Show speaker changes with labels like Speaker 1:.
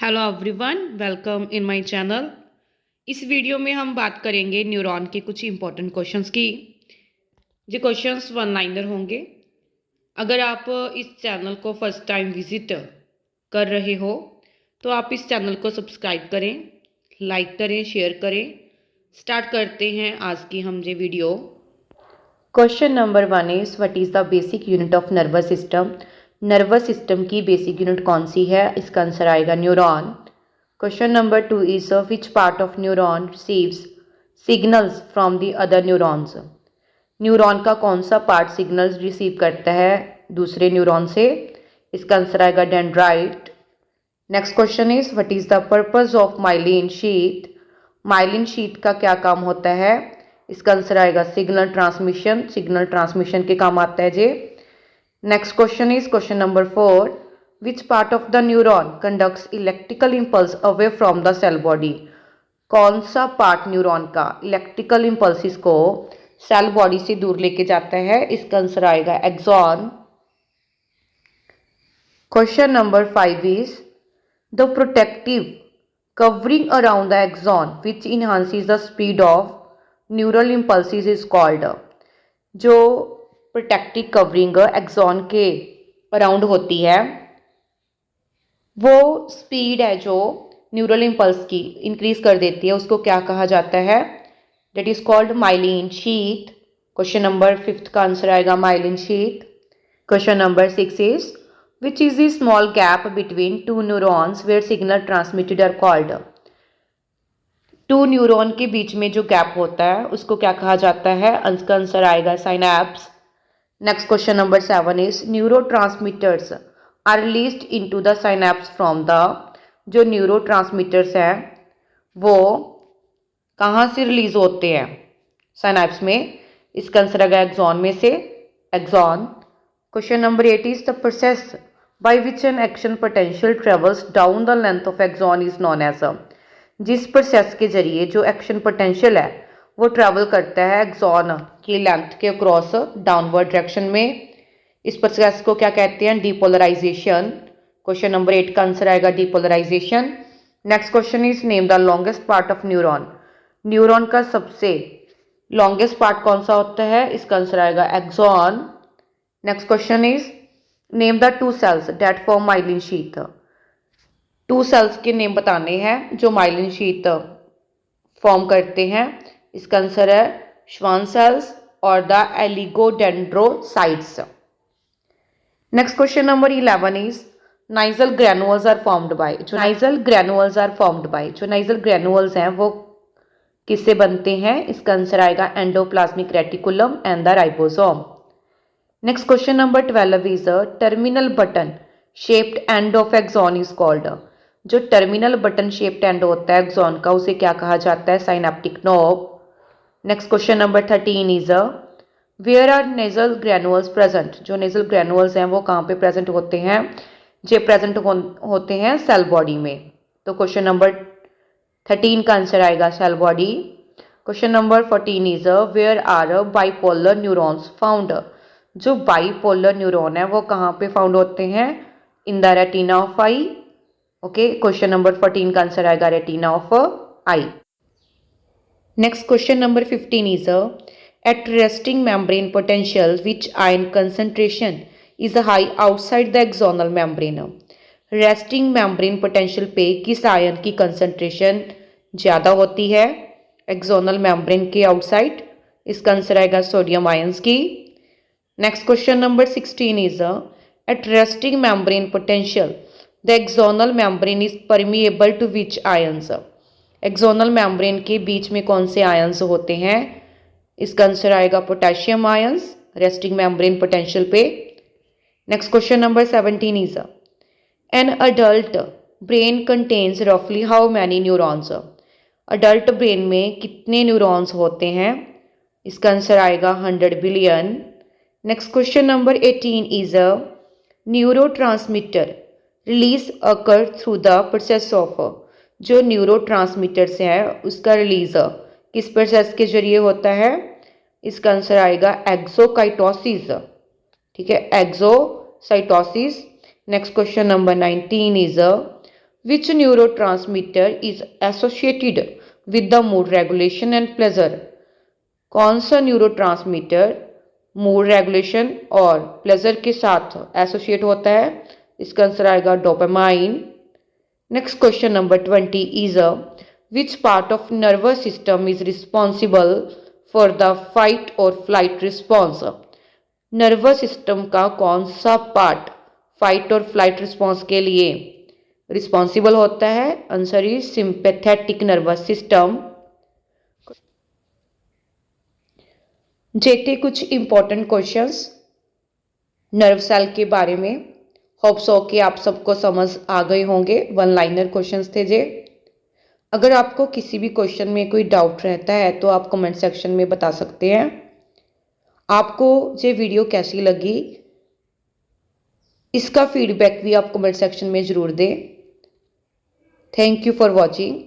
Speaker 1: Hello everyone, welcome in my channel. इस video में हम बात करेंगे न्यूरॉन के कुछ इंपॉर्टेंट क्वेश्चंस की। ये क्वेश्चंस वन लाइनर होंगे। अगर आप इस चैनल को फर्स्ट टाइम विजिट कर रहे हो तो आप इस चैनल को सब्सक्राइब करें, लाइक करें, शेयर करें। स्टार्ट करते हैं आज की हम ये video. Question number 1 is what is the basic unit of nervous system. Nervous system की बेसिक यूनिट कौन सी है? इसका आंसर आएगा neuron. Question number 2 is which part of neuron receives signals from the other neurons. Neuron का कौन सा part signals receive करता है दूसरे न्यूरॉन से? इसका आंसर आएगा dendrite. Next question is what is the purpose of myelin sheath. Myelin sheath का क्या काम होता है? इसका आंसर आएगा सिग्नल ट्रांसमिशन। सिग्नल ट्रांसमिशन के काम आता है जे। Next question is question number 4 which part of the neuron conducts electrical impulse away from the cell body. कौन सा पार्ट न्यूरॉन का इलेक्ट्रिकल इम्पल्सिस को सेल बॉडी से दूर लेके जाता है? इसका आंसर आएगा axon. Question number 5 is the protective covering around the axon which enhances the speed of neural impulses is called। जो प्रोटेक्टिव कवरिंग एक्सॉन के अराउंड होती है वो स्पीड है जो न्यूरल इम्पल्स की इंक्रीज कर देती है, उसको क्या कहा जाता है? That is called myelin sheath. Question number 5 का आंसर आएगा myelin sheath. Question number 6 is which is the small gap between two neurons where signal transmitted are called. Two neuron के बीच में जो गैप होता है उसको क्या कहा जाता है? इसका आंसर आएगा synapse. Next question number 7 is neurotransmitters are released into the synapse from the. जो न्यूरोट्रांसमीटर्स हैं वो कहाँ से रिलीज होते हैं साइनैप्स में? इसका आंसर आएगा एक्सॉन में से, axon. Question number 8 is the process by which an action potential travels down the length of axon is known as. जिस प्रोसेस के जरिए जो एक्शन पोटेंशियल है वो ट्रैवल करता है एक्सॉन की लेंथ के क्रॉस डाउनवर्ड डायरेक्शन में, इस प्रोसेस को क्या कहते हैं? डीपोलराइजेशन। क्वेश्चन नंबर 8 का आंसर आएगा depolarisation. Next question is name the longest part of neuron. Neuron का सबसे लॉन्गेस्ट पार्ट कौन सा होता है? इसका आंसर आएगा axon. Next question is name the two cells that form myelin sheath. Two cells के नेम बताने हैं जो माइलिन शीथ फॉर्म करते हैं। इसका आंसर है श्वान सेल्स और the oligodendrocytes. Next question number 11 is Nissl granules are formed by. जो Nissl granules are formed by, जो नाइजल ग्रैनुअल्स हैं वो किससे बनते हैं? इसका आंसर आएगा endoplasmic reticulum and the ribosome. Next question number 12 is terminal button shaped end of axon is called. जो टर्मिनल बटन शेप्ड एंड होता है एक्सॉन का उसे क्या कहा जाता है? Synaptic knob. Next question number 13 is where are nasal granules present. जो नेजल ग्रैनुअल्स हैं वो कहाँ पे प्रेजेंट होते हैं? जे प्रेजेंट होते हैं सेल बॉडी में। तो क्वेश्चन नंबर 13 का आंसर आएगा cell body. Question number 14 is where are bipolar neurons found. जो बाइपोलर न्यूरॉन है वो कहाँ पे फाउंड होते हैं? In the retina of eye. Okay, question number 14 का आंसर आएगा retina of eye. Next question number 15 is at resting membrane potential which ion concentration is high outside the axonal membrane. Resting membrane potential पे किस ion की concentration ज़्यादा होती है axonal membrane के outside? इसका आंसर आएगा सोडियम आयंस की। Next question number 16 is at resting membrane potential the axonal membrane is permeable to which ions. Axonal membrane के बीच में कौन से आयंस होते हैं? इसका आंसर आएगा potassium ions resting membrane potential पे। Next question number 17 is an adult brain contains रफली how many neurons. Adult brain में कितने न्यूरॉन्स होते हैं? इसका आंसर आएगा 100 billion. Next question number 18 is neurotransmitter release occur through the process of. जो neurotransmitters हैं उसका रिलीज किस प्रोसेस के जरिए होता है? इसका आंसर आएगा एक्सोकाइटोसिस। ठीक है, exocytosis. Next question number 19 is Which neurotransmitter is associated with the mood regulation and pleasure? कौन सा न्यूरोट्रांसमीटर मूड रेगुलेशन और प्लेजर के साथ एसोसिएट होता है? इसका आंसर आएगा dopamine. Next question number 20 is which part of nervous system is responsible for the fight और फ्लाइट रिस्पॉन्स? नर्वस सिस्टम का कौन सा पार्ट फाइट और फ्लाइट रिस्पॉन्स के लिए रिस्पॉन्सिबल होता है? Answer is sympathetic nervous system. जेते कुछ इंपॉर्टेंट क्वेश्चंस नर्व सेल के बारे में। होप सो कि आप सबको समझ आ गए होंगे। वन लाइनर क्वेश्चंस थे जे। अगर आपको किसी भी क्वेश्चन में कोई डाउट रहता है तो आप कमेंट सेक्शन में बता सकते हैं। आपको ये वीडियो कैसी लगी इसका फीडबैक भी आप कमेंट सेक्शन में ज़रूर दें। Thank you for watching.